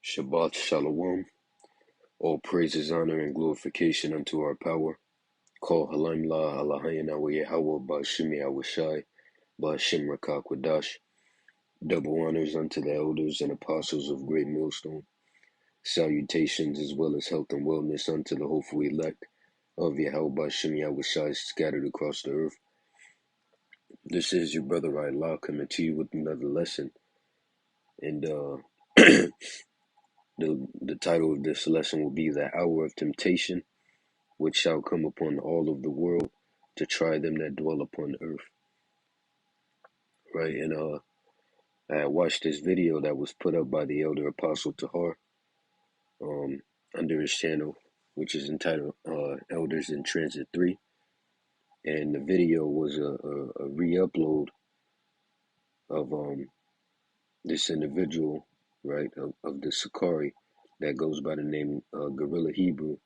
Shabbat Shalom. All praises, honor, and glorification unto our power. Call Halim La Alahayna wa Yahweh Ba'ashim Yahushai Ba'ashim Rakak Wadash. Double honors unto the elders and apostles of Great Millstone. Salutations as well as health and wellness unto the hopeful elect of Yahweh Ba'ashim Yahushai scattered across the earth. This is your brother Allah coming to you with another lesson. And the title of this lesson will be The Hour of Temptation, which shall come upon all of the world to try them that dwell upon earth. Right, and I watched this video that was put up by the elder apostle Tahar, under his channel, which is entitled Elders in Transit 3. And the video was a re-upload of this individual, right, of the Sakari that goes by the name Gorilla Hebrew,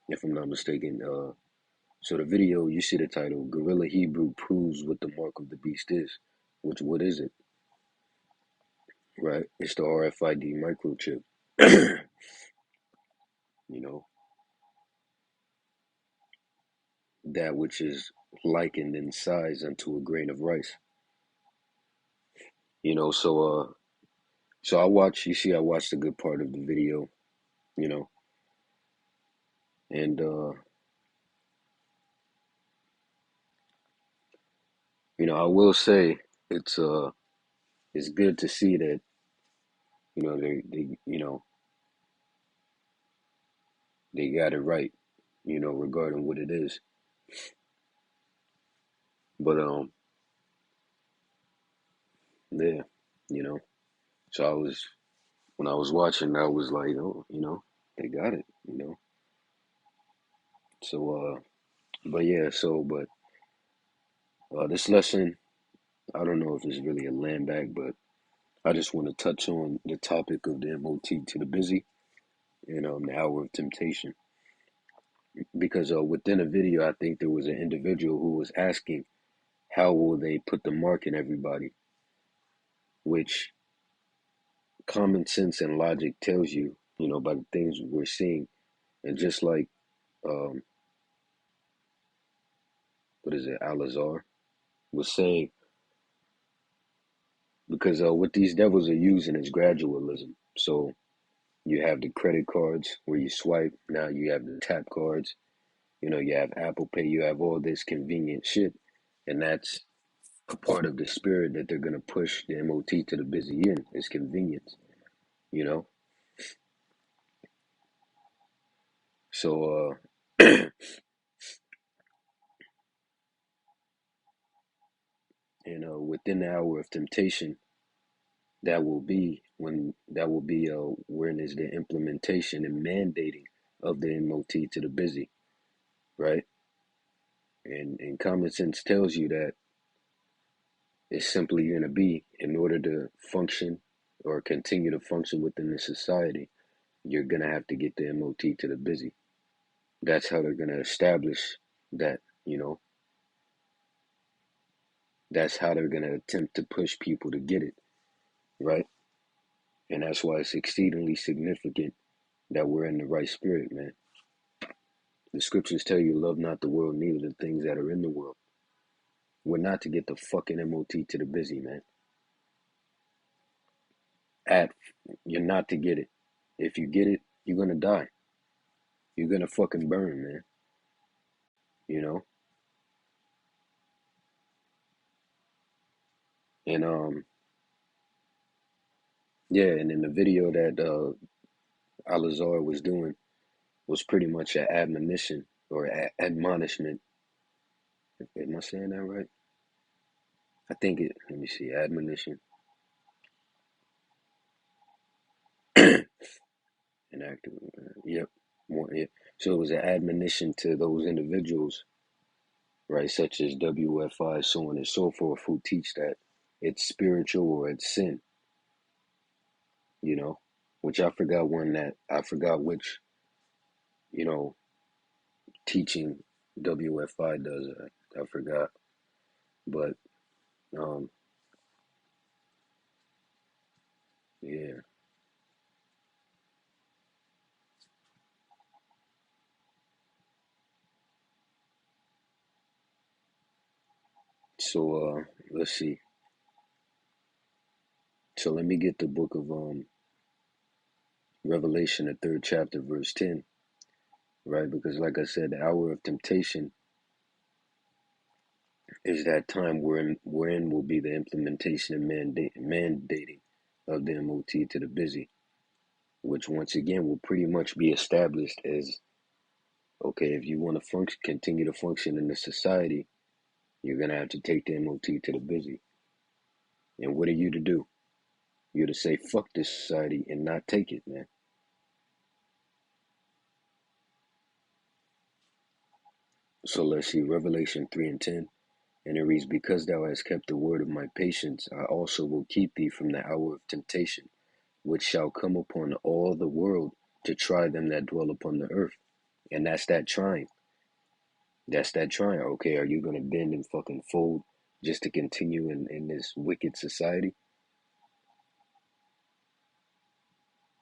if I'm not mistaken. So the video, you see the title, Gorilla Hebrew proves what the mark of the beast is. Which, what is it? Right? It's the RFID microchip. You know, that which is likened in size unto a grain of rice. You know, so I watched a good part of the video, you know, and I will say it's good to see that, they got it right, regarding what it is. But yeah, you know. So when I was watching, I was like, oh, they got it, So but this lesson, I don't know if it's really a land back, but I just want to touch on the topic of the MOT to the busy and the hour of temptation. Because within a video, I think there was an individual who was asking, how will they put the mark in everybody? Which common sense and logic tells you, by the things we're seeing. And just like, what is it, Al-Azhar was saying, because what these devils are using is gradualism. So you have the credit cards where you swipe. Now you have the tap cards. You have Apple Pay. You have all this convenient shit. And that's a part of the spirit that they're going to push the MOT to the busy in, is convenience, you know? So, within the hour of temptation, when is the implementation and mandating of the MOT to the busy, right? And common sense tells you that it's simply going to be, in order to function or continue to function within the society, you're going to have to get the MOT to the busy. That's how they're going to establish that, that's how they're going to attempt to push people to get it, right? And that's why it's exceedingly significant that we're in the right spirit, man. The scriptures tell you, love not the world, neither the things that are in the world. We're not to get the fucking MOT to the busy, man. You're not to get it. If you get it, you're going to die. You're going to fucking burn, man. You know? And, yeah, and in the video that Al-Azhar was doing was pretty much an admonition or admonishment. Am I saying that right? I think let me see, admonition. An active, yep. Yeah. So it was an admonition to those individuals, right, such as WFI, so on and so forth, who teach that it's spiritual or it's sin, you know, which I forgot which, you know, teaching WFI does. I forgot, but um, yeah. So let's see. So let me get the book of Revelation, the third chapter, verse 10, right? Because like I said, the hour of temptation is that time wherein will be the implementation and mandating of the MOT to the busy, which once again will pretty much be established as okay, if you want to continue to function in the society, you're gonna have to take the MOT to the busy. And what are you to do? You're to say fuck this society and not take it, man. So let's see, Revelation 3 and 10. And it reads, because thou hast kept the word of my patience, I also will keep thee from the hour of temptation, which shall come upon all the world to try them that dwell upon the earth. And that's that trying. That's that trying. Okay, are you going to bend and fucking fold just to continue in this wicked society?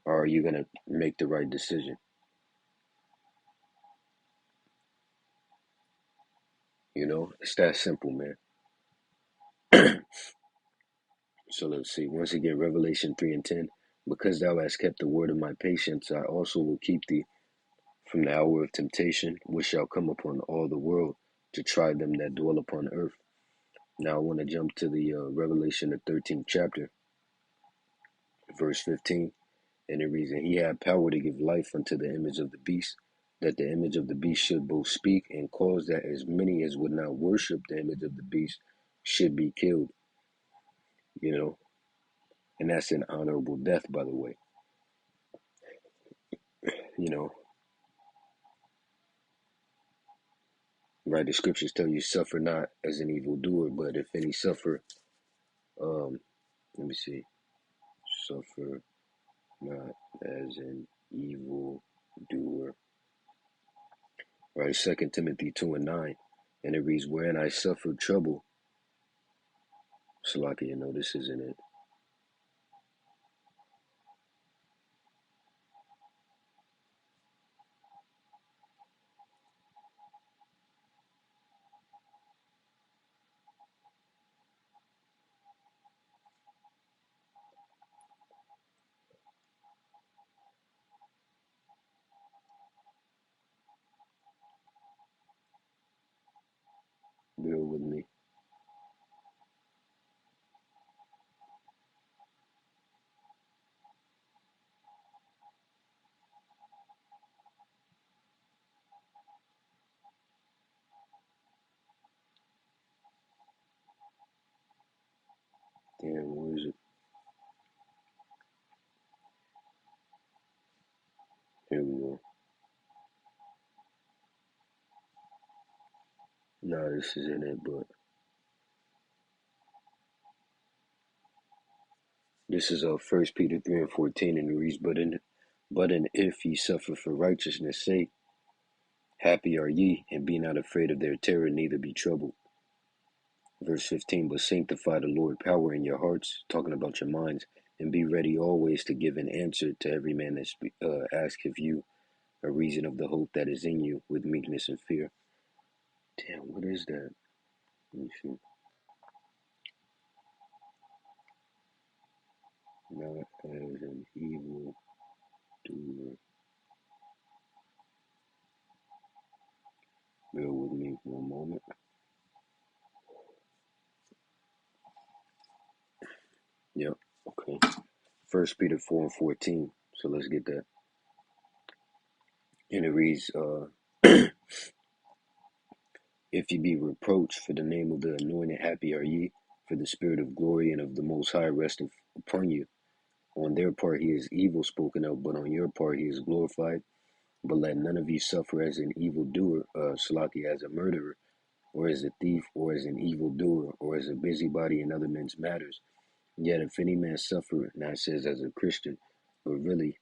Or are you going to make the right decision? You know, it's that simple, man. So let's see. Once again, Revelation 3 and 10. Because thou hast kept the word of my patience, I also will keep thee from the hour of temptation, which shall come upon all the world to try them that dwell upon earth. Now I want to jump to the Revelation, the 13th chapter, verse 15. And it reads, and he had power to give life unto the image of the beast, that the image of the beast should both speak and cause that as many as would not worship the image of the beast should be killed. You know, and that's an honorable death, by the way. You know, right? The scriptures tell you suffer not as an evildoer, but if any suffer, um, let me see, suffer not as an evil doer. Right, 2 Timothy 2 and 9. And it reads, wherein I suffered trouble. Salaki, you know, this isn't it. Bear with me. Damn, where is it? Here we go. Nah, this isn't it, but this is 1 Peter 3 and 14, and it reads, but in if ye suffer for righteousness' sake, happy are ye, and be not afraid of their terror, neither be troubled. Verse 15, but sanctify the Lord power in your hearts, talking about your minds, and be ready always to give an answer to every man that ask of you a reason of the hope that is in you with meekness and fear. Damn, what is that? Let me see. Not as an evil doer. Bear with me for a moment. Yep, okay. 1 Peter 4 and 14. So let's get that. And it reads, if ye be reproached for the name of the anointed, happy are ye, for the spirit of glory and of the Most High resteth upon you. On their part he is evil spoken of, but on your part he is glorified. But let none of you suffer as an evildoer, Salaki, as a murderer, or as a thief, or as an evildoer, or as a busybody in other men's matters. Yet if any man suffer, now it says as a Christian, but really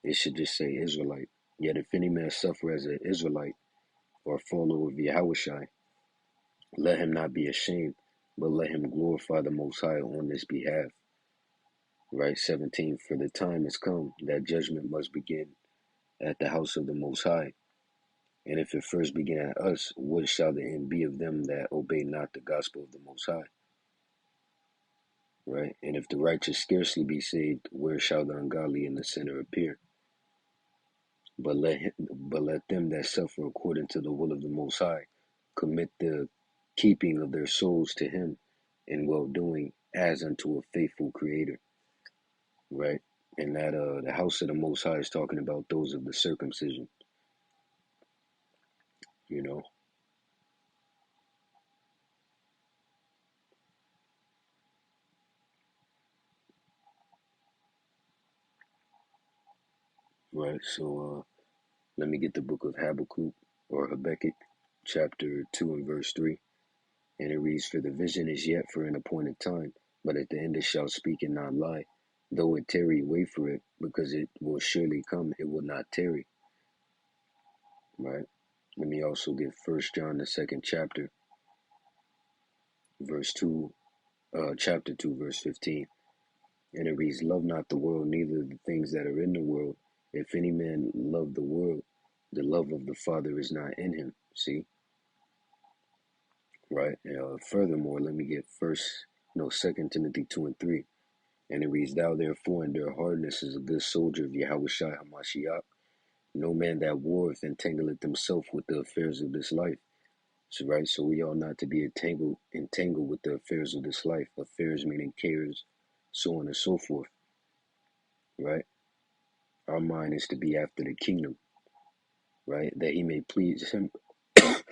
it should just say Israelite. Yet if any man suffer as an Israelite, or follower of Yahushai, let him not be ashamed, but let him glorify the Most High on this behalf. Right, 17, for the time is come that judgment must begin at the house of the Most High. And if it first began at us, what shall the end be of them that obey not the gospel of the Most High? Right? And if the righteous scarcely be saved, where shall the ungodly and the sinner appear? But let them that suffer according to the will of the Most High commit the keeping of their souls to Him in well doing, as unto a faithful Creator. Right? And that the house of the Most High is talking about those of the circumcision. You know, right? So let me get the book of Habakkuk or Habakkuk, chapter 2 and verse 3. And it reads, "For the vision is yet for an appointed time, but at the end it shall speak and not lie. Though it tarry, wait for it, because it will surely come, it will not tarry." Right? Let me also get First John, the second chapter, verse 2, chapter 2, verse 15. And it reads, "Love not the world, neither the things that are in the world. If any man love the world, the love of the Father is not in him." See? Right? Furthermore, let me get Second Timothy 2 and 3. And it reads, "Thou therefore endure hardness as a good soldier of Yahushua HaMashiach. No man that warreth entangleth himself with the affairs of this life." So, right, so we are not to be entangled with the affairs of this life. Affairs meaning cares, so on and so forth. Right? Our mind is to be after the kingdom, right? That he may please him, that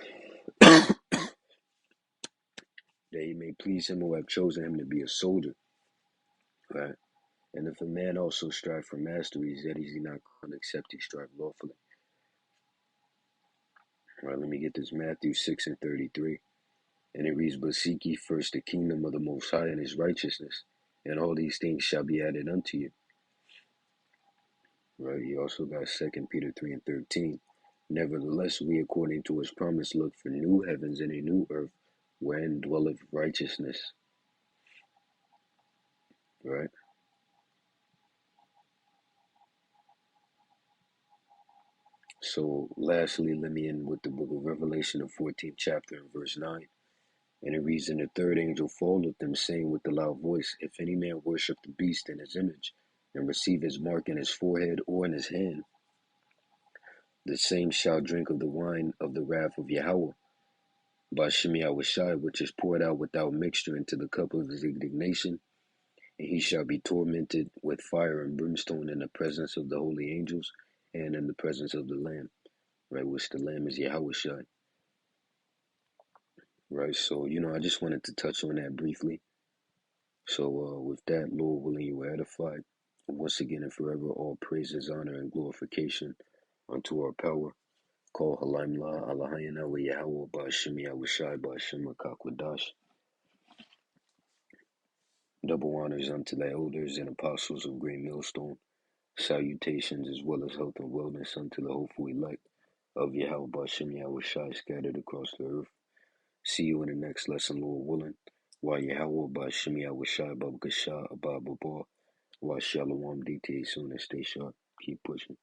he may please him who have chosen him to be a soldier, right? And if a man also strive for masteries, that is he not called except he strive lawfully. Right, let me get this Matthew 6 and 33. And it reads, "But seek ye first the kingdom of the Most High and his righteousness, and all these things shall be added unto you." Right, you also got 2 Peter 3 and 13. "Nevertheless, we according to his promise look for new heavens and a new earth, wherein dwelleth righteousness." Right? So lastly, let me end with the book of Revelation, the 14th chapter and verse 9. And it reads, "And the third angel followed them, saying with a loud voice, If any man worship the beast in his image, and receive his mark in his forehead or in his hand, the same shall drink of the wine of the wrath of Yahweh, by Shemi Awashai, which is poured out without mixture into the cup of his indignation, and he shall be tormented with fire and brimstone in the presence of the holy angels and in the presence of the Lamb." Right, which the Lamb is Yahushai. Right, so I just wanted to touch on that briefly. So with that, Lord willing, you were edified. Once again and forever, all praises, honor, and glorification unto our power. Call Halaim La Alahayana wa Yahweh Ba'ashim Yahushai Ba'ashim Akakwadash. Double honors unto the elders and apostles of Great Millstone. Salutations as well as health and wellness unto the hopeful elect of Yahweh Ba'ashim Yahushai scattered across the earth. See you in the next lesson, Lord willing. Wa Yahweh Ba'ashim Yahushai Babakashah Abba Baba. Wa Shalom DTA soon and stay sharp. Keep pushing.